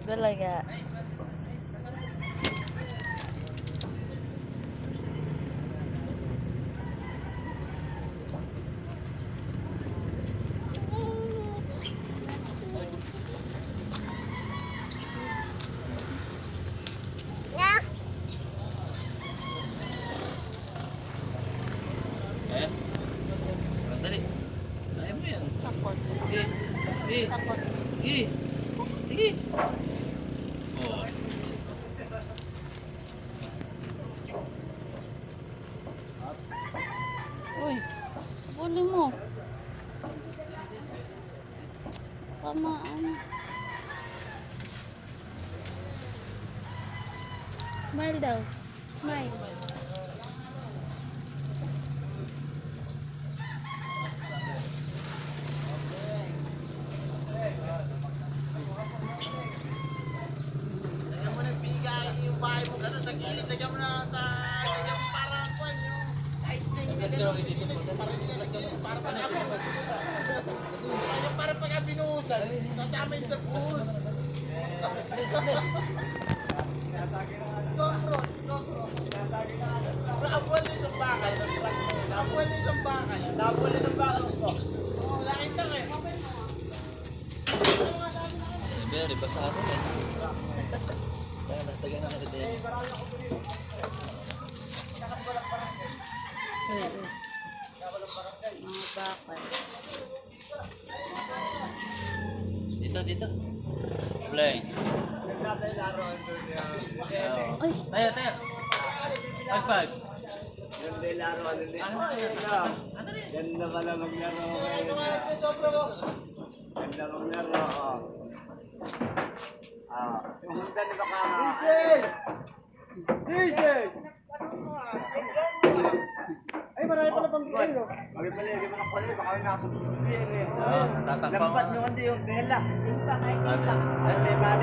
Talaga. Kaya? Dali. Kaya mo yan. Takot. Eh. Takot. Sige. Sige. Oh. Uy, huli mo. Tamaan. Smile daw. Smile. Lagyan mo ng bigay yung bahay mo gano'n sa gilid. Lagyan mo na sa... Lagyan mo parang kwan yung side link. Lagyan mo sa gilid. Parang nila sa gilid. Para pagka binuhusan. Tatamay sa buhos. Cockroach. Naabuan na isang bakal. Naabuan na isang bakal. Naabuan na isang bakal ko. Oo, nakita ka eh. Very basado eh. Kaya natagal na kita eh. Mga bakal. Dito. Play. Ay, Tayo. Pag. Yung de laro, ano din? Ganda pala maglaro kayo. Ganda maglaro, yung hunda ni baka... Diesel! Ay, marami pala pang kayo. Magpaligay mo ng kulay, baka may nakasubsubin yan eh. Tatakpan. Lampat nyo hindi yung tela. Tatakpan.